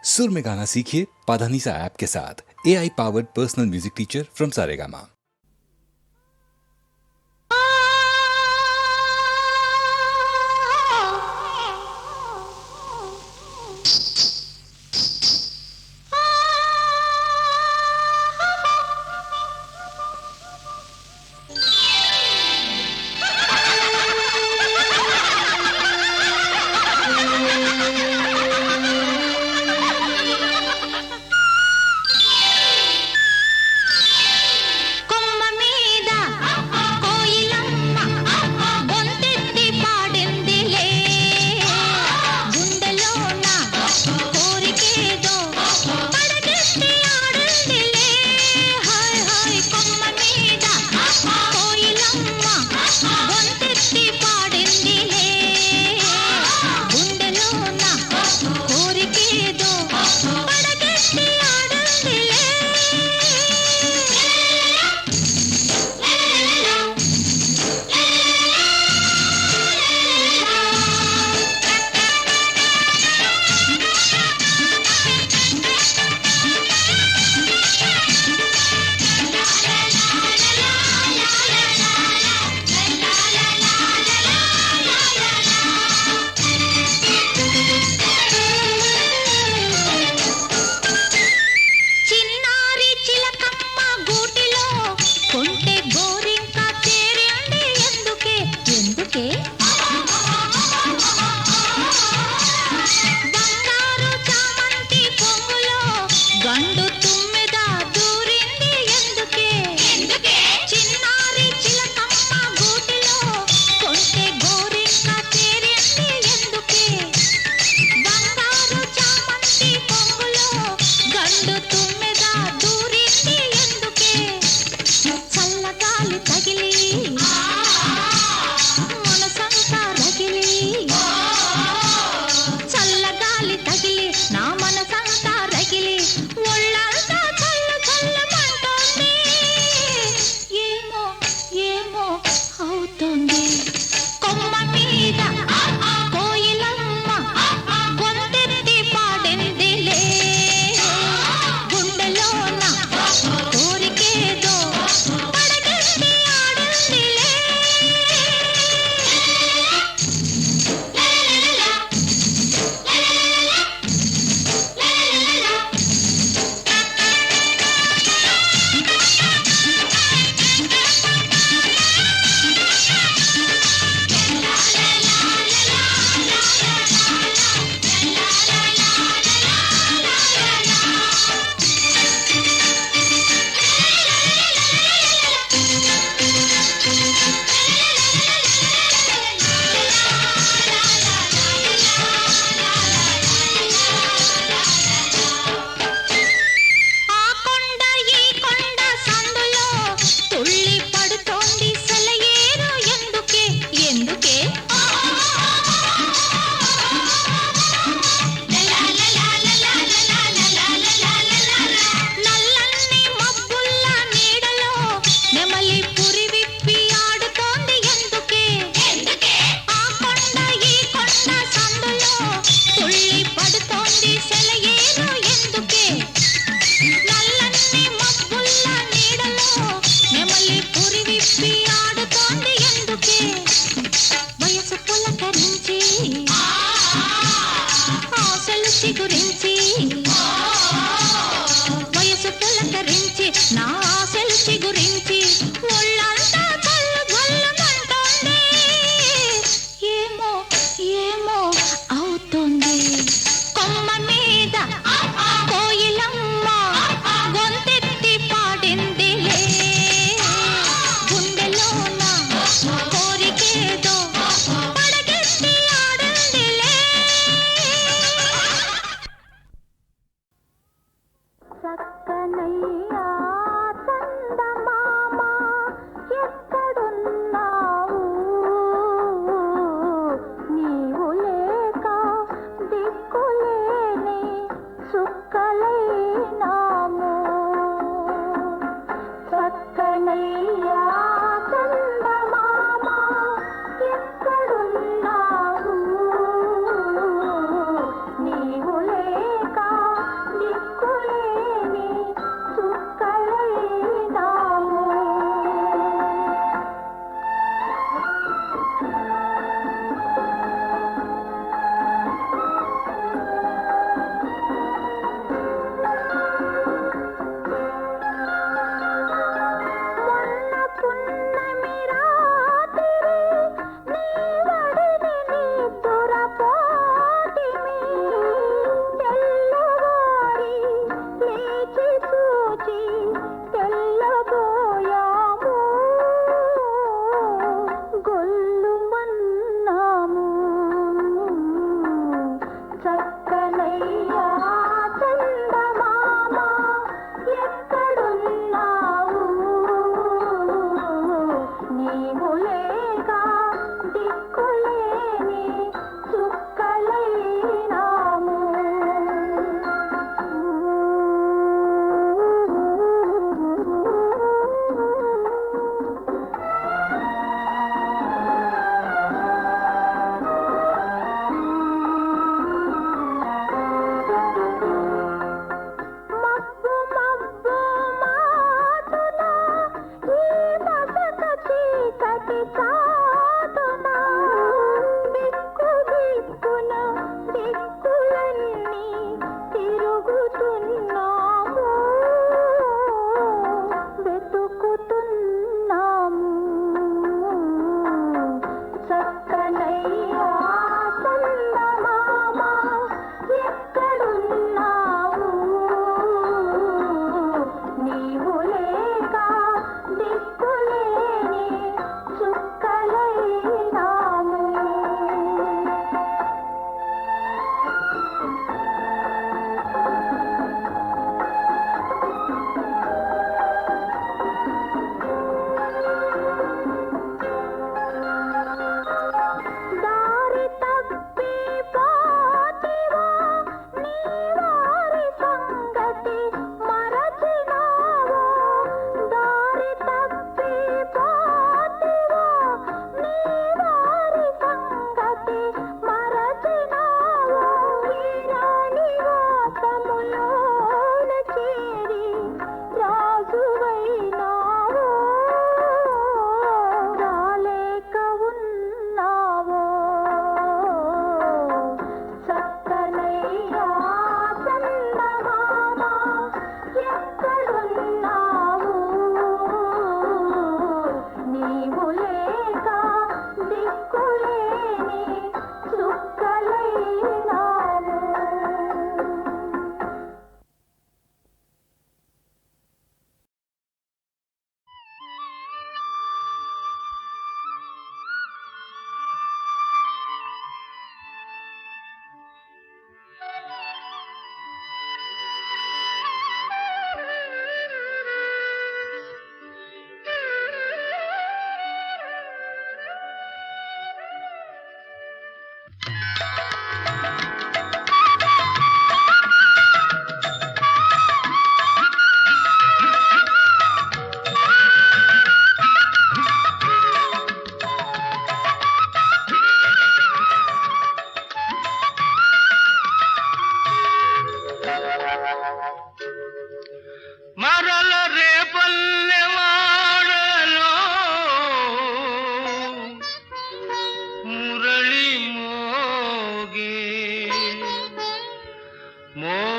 सुर में गाना सीखिए पाधानीसा ऐप के साथ। AI powered personal music teacher from Saregama.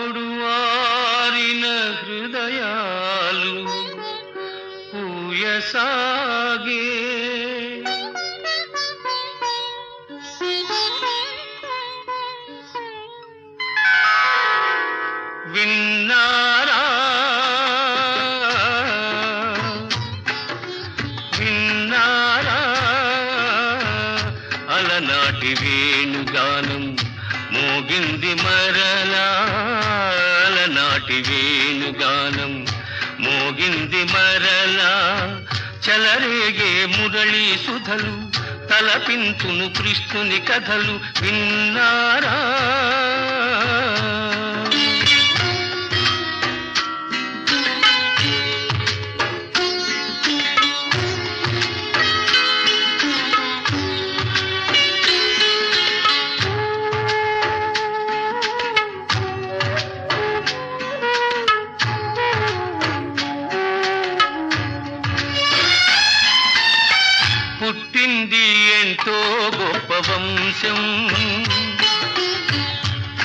అప్పుడు వారిన హృదయాలు పూయసాగే విన్నారా విన్నారా అలనాటి వేణుగానం మోగింది మరలా అలనాటి వేణుగానం మోగింది మరలా చలరేగే మురళీ సుధలు తలపింతును కృష్ణుని కథలు విన్నారా పుట్టింది ఎంతో గొప్ప వంశం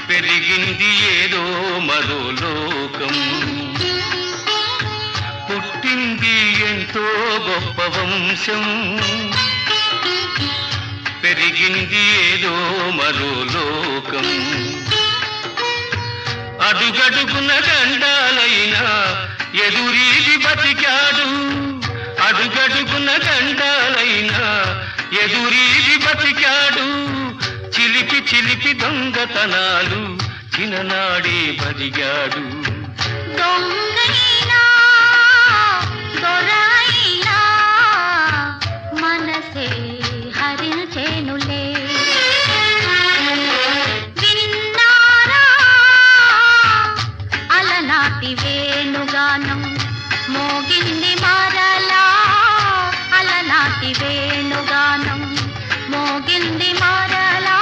పెరిగింది ఏదో మరో లోకం పుట్టింది ఎంతో గొప్ప వంశం పెరిగింది ఏదో మరో లోకం అడుగడుగున గండాలైనా ఎదురీది బతికాడు అడుగడుగున గండాలైనా ఎదురీది బతికాడు చిలిపి చిలిపి దొంగతనాలు చిన్ననాడే బతికాడు దొంగైనా దొరైనా మనసే హరించేనులే విన్నారా అలనాటి వేణుగానం మోగింది మరలా అలనాటి వేణుగానం మోగింది మరలా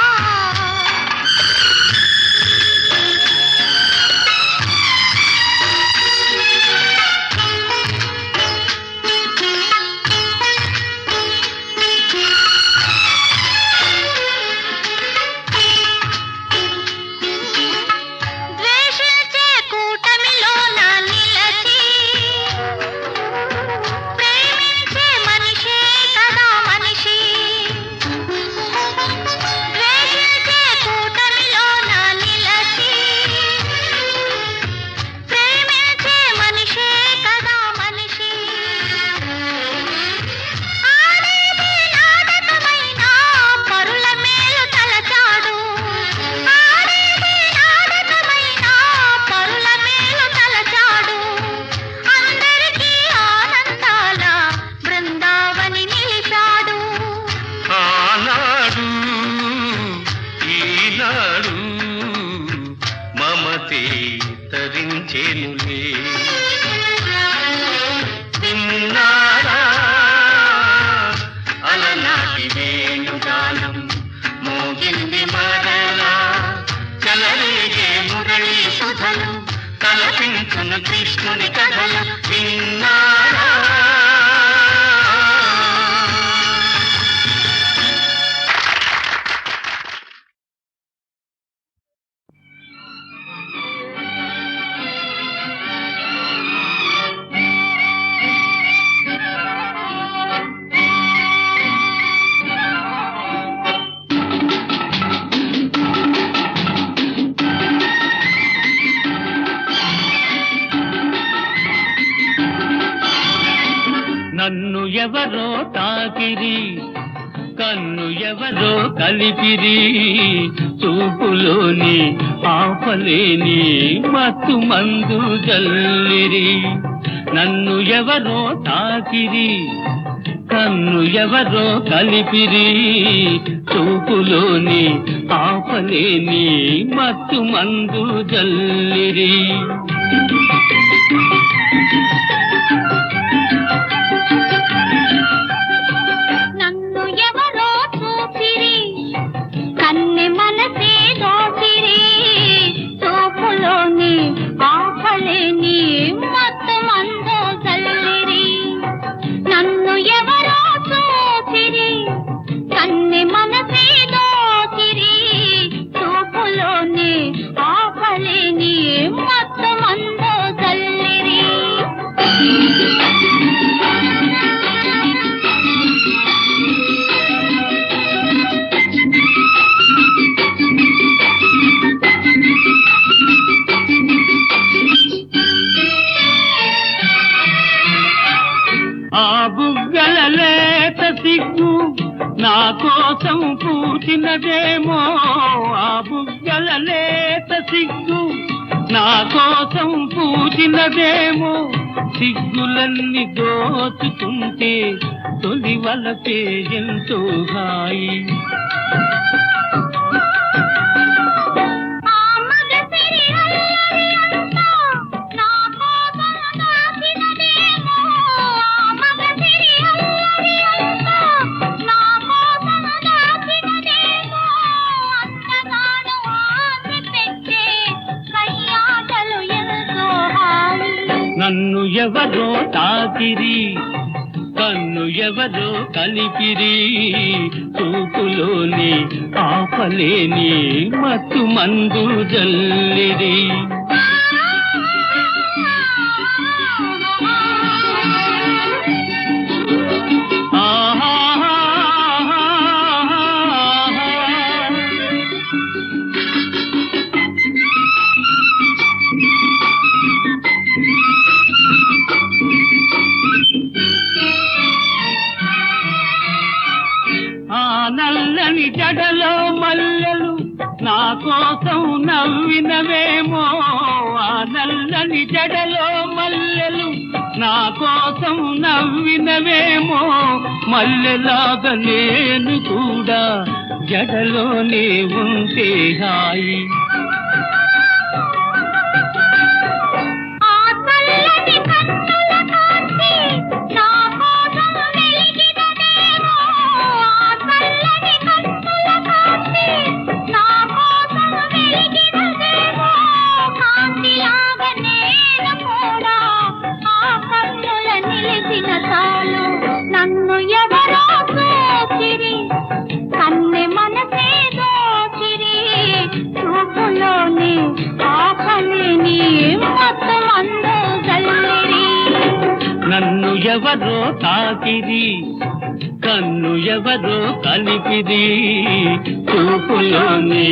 ద్వేషించే కూటమిలోన నిలచి ప్రేమించే మనిషే కదా మనిషి ద్వేషించే కూటమిలోన నిలచి ప్రేమించే మనిషే కదా మనిషి ఆడేది నాటకమైన పరుల మేలు తలచాడు ఆడేది నాటకమైన పరుల మేలు తలచాడు అందరికీ ఆనందాల బృందావని నిలిచాడు ఆనాడు ఈనాడు మమతే తరించేనులే విన్నారా అలనాటి వేణుగానం మోగింది మరలా చలరేగే మురళీ సుధలు తలపించును కృష్ణుని కథలు విన్నారా నన్ను ఎవరో తాకిరి కన్ను ఎవరో కలిపిరి చూపులోని ఆపలేని మత్తు మందు జల్లిరి నన్ను ఎవరో తాకిరి కన్ను ఎవరో కలిపిరి చూపులోని ఆపలేని మత్తు మందు జల్లిరి నన్ను ఎవరో చూసిరి కన్నె మనసే దోసిరి చూపులోని ఆపలేని మత్తు మందు జల్లిరి నన్ను ఎవరో చూసిరి కన్నె మనసే దోసిరి చూపులోని ఆపలేని సిగ్గు నా కోసం పూచినదేమో ఆ బుగ్గల లేత సిగ్గు నా కోసం పూచినదేమో సిగ్గులన్నీ దోచుకుంటే తొలి వలపే ఎంతో హాయి నన్ను ఎవరో తాకిరి కన్ను ఎవరో కలిపిరి చూపులోని ఆపలేని మత్తు మందు జల్లిరి నల్లని జడలో మల్లెలు నా కోసం నవ్వినవేమో ఆ నల్లని జడలో మల్లెలు నా కోసం నవ్వినవేమో మల్లెలాగా నేను కూడా జడలోనే ఉంటే హాయి నన్ను ఎవరో చూచిరి కన్నె మనసే దోచిరి చూపులోని ఆపలేని మత్తు మందు జల్లిరి నన్ను ఎవరో తాకిరి కన్ను ఎవరో కలిపిరి చూపులోని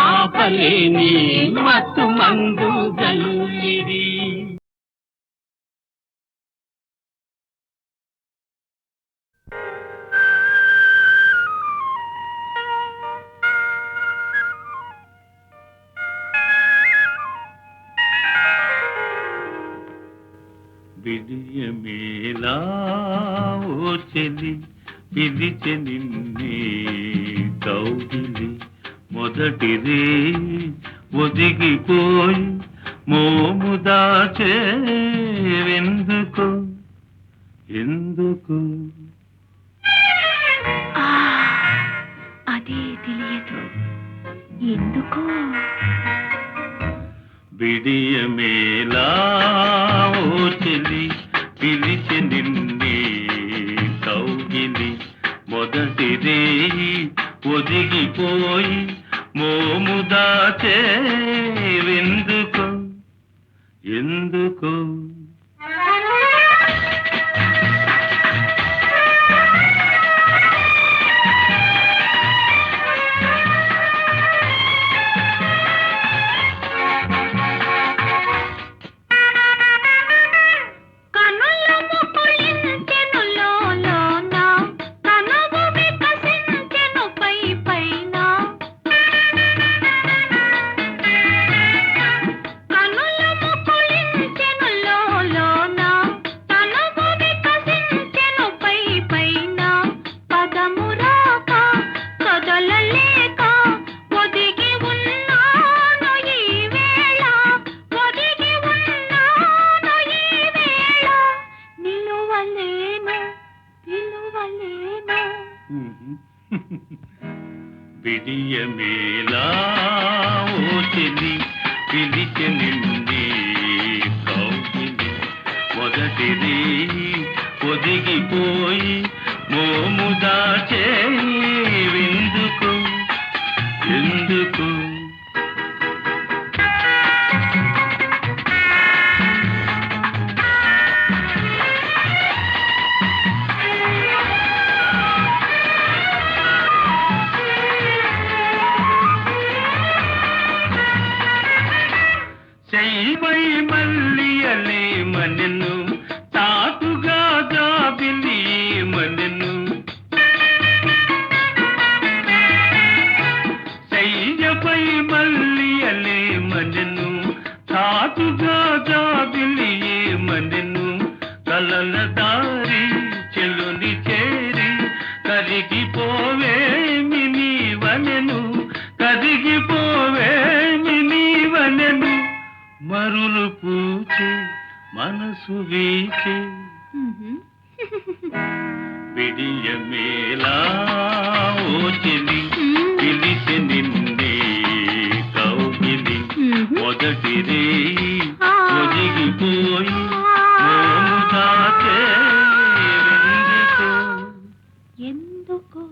ఆపలేని మత్తు మందు జల్లిరి విజయమేలా ఓ చెలి పిలిచె నిన్నే కౌగిలి మొదటిదే ఒదిగిపోయి మోము దాచేవెందుకు ఎందుకు అదే తెలియదు ఎందుకో విడియమేలా ఓ చెలి పిలిచె నిన్నే కౌగిలి మొదటిదే ఒదిగిపోయి మోము దాచేవెందుకు ఎందుకు విడియమేలా ఓ చెలి పిలిచె నిన్నే కౌగిలి మొదటిది ఒదిగిపోయి మోము దాచేవెందుకు ఎందుకు చెయ్యపై మల్లియలే మనెను తాటుగా జాబిలి మనెను చాటుగా జాబిలి ఏమనెను కలల దారి చెలుని చేరి కరిగిపోవేమి నీవనెను కరిగిపోవేమి నీవనెను మరులు పూచే మనసు వీచే విడియమేలా ఓ చెలి పిలిచి నిన్నే కౌగిలి మొదటి రే ఒదిగిపోయి మోము దాచే ఎందుకో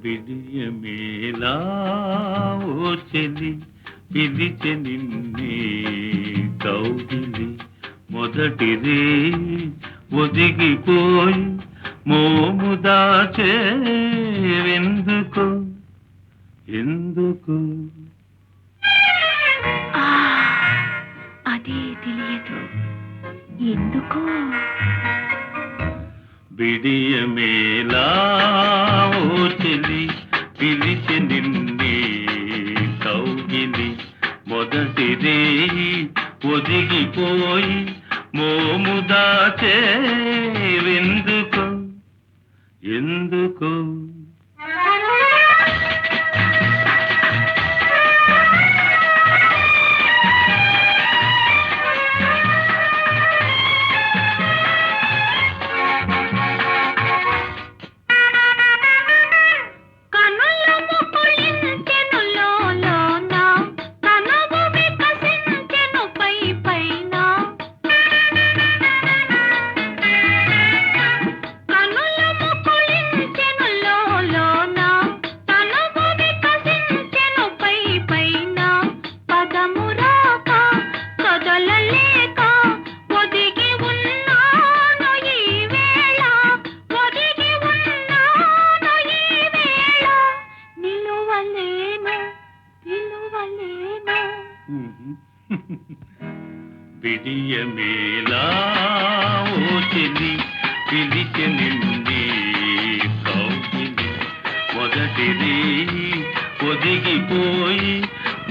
విడియమేలా ఓ చెలి పిలిచి నిన్నే కౌగిలి మొదటి రే ఒదిగిపోయి మోము దాచే ఎందుకు ఎందుకు అదే తెలియదు ఎందుకో విడియమేలా ఓ చెలి పిలిచి నిన్నే కౌగిలి మొదటి రే ఒదిగిపోయి మోము దాచే ఎందుకు ఎందుకు విడియమేలా ఓ చెలి పిలిచి నిన్నే కౌగిలి మొదటి రే ఒదిగిపోయి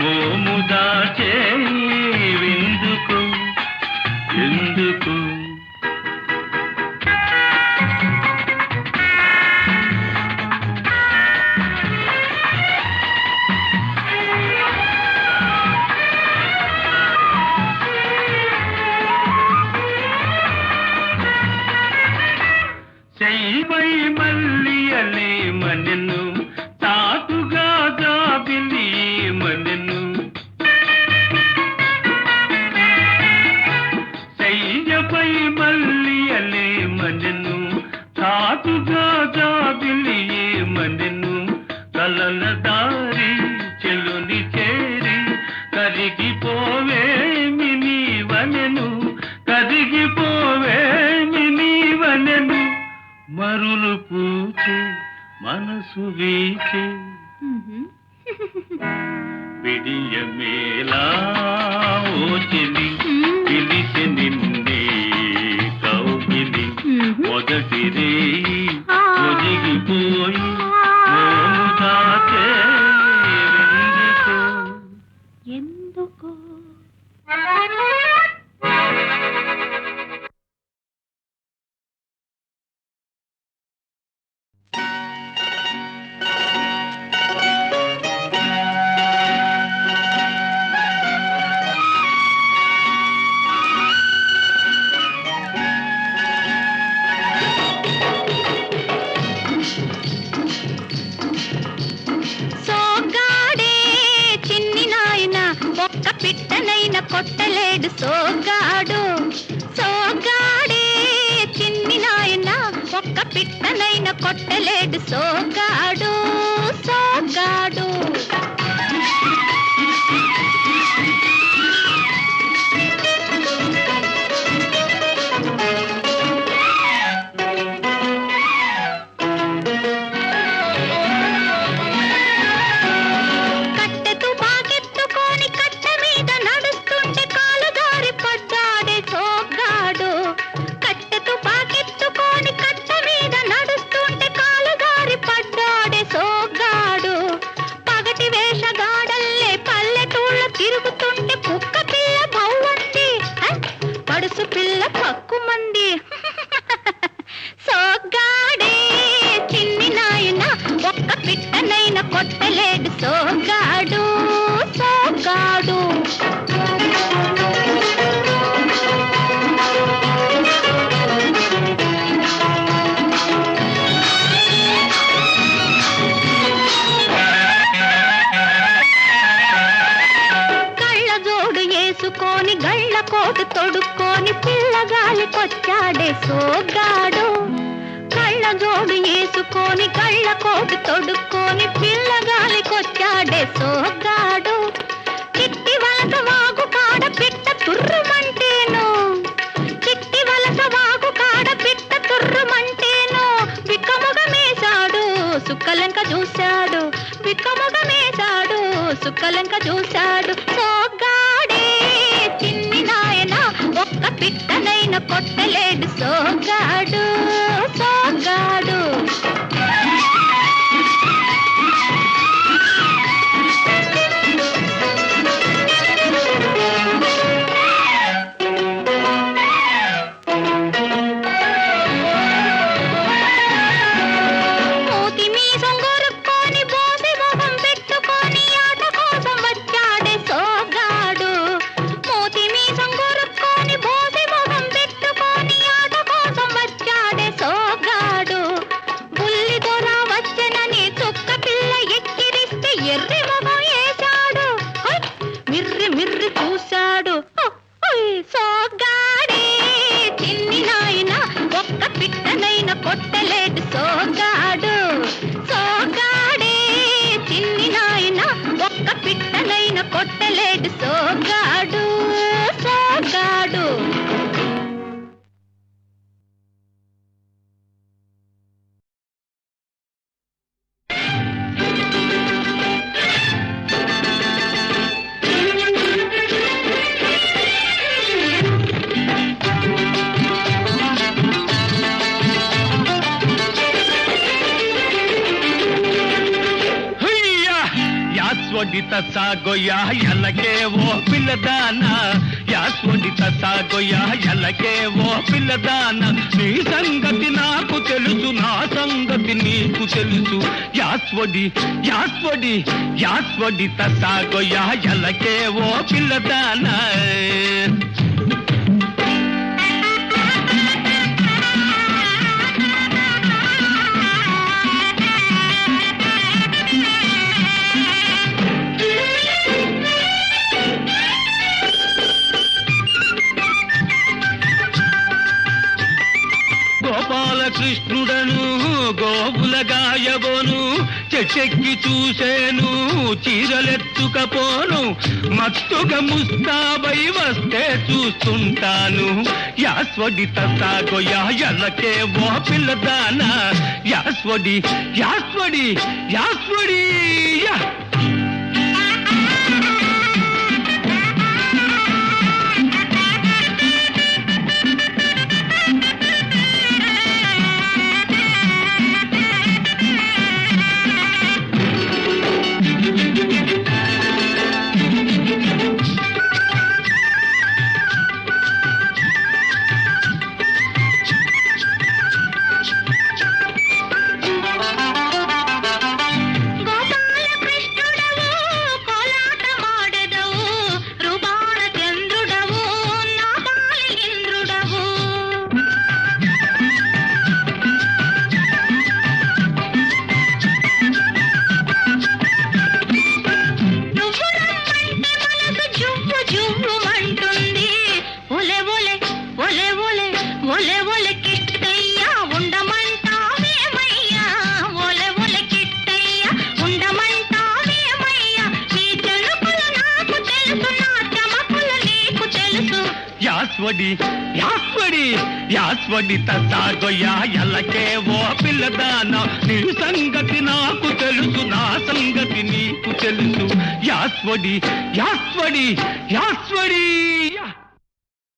మోము దాచే ఎందుకు ఎందుకు చెయ్యై మల్లియలే మనెను తాటుగా జాబిలి మనెను చెయ్యపై మల్లియలే మనెను తాటుగా జాబిలి మనెను కలల దారి చెలుని చేరి కరిగిపోవేమి నీవనెను కరిగిపోవేమి నీవనెను మరులు పూచే మనసు వీచే విడియమేలా ఓ చెలి పిలిచి నిన్నే కౌగిలి మొదటి రే ఒదిగిపోయి మోము దాచే ఎందుకో పిట్టనైన కొట్టలేడు సోగాడు సోగాడే చిన్ని నాయన ఒక్క పిట్టనైన కొట్టలేడు సోగాడు సోగాడు కోటు తొడుక్కొని పిల్లగాలికొచ్చాడే సోగ్గాడు కళ్ళ జోడు వేసుకొని కళ్ళ కోటు తొడుక్కొని పిల్లగాలికొచ్చాడే సోగ్గాడు చిట్టి వలస వాగు కాడ పిట్ట తుర్రుమంటేను చిట్టి వలస వాగు కాడ పిట్ట తుర్రుమంటేను బిక్కముగమేశాడు సుక్కలంక చూశాడు బిక్కముగమేశాడు సుక్కలంక చూశాడు సోగ్గాడే చిన్ని నాయన ఒక్క పిట్టనైన కొట్టలేడు సోగ్గాడు సోగ్గాడు కొట్టలేడు సోగ్గాడు సోగ్గాడే చిన్ని నాయన ఒక్క పిట్టనైన కొట్టలేడు సోగ్గాడు సోగ్గాడు యాస్వడిత సాగోయా ఎలకే ఓ పిల్లదానా యాస్వడిత సాగోయా ఎలకే ఓ పిల్లదానా నీ సంగతి నాకు తెలుసు నా సంగతి నీకు తెలుసు యాస్వడి యాస్వడి యాస్వడిత సాగోయా ఎలకే ఓ పిల్లదానా గోపాలకృష్ణుడను గోవుల గాయబోను చెట్టెక్కి చూసేను చీరలెత్తుకపోను మత్తుగా ముస్తాబై వస్తే చూస్తుంటాను యాస్వడిత సాగోయా ఎలకే ఓ పిల్లదానా యాస్వడి యాస్వడి యాస్వడి యాస్వడి యాస్వడి యాస్వడిత సాగోయా ఎలకే ఓ పిల్లదానా నీ సంగతి నాకు తెలుసు నా సంగతి నీకు తెలుసు యాస్వడి యాస్వడి యాస్వడి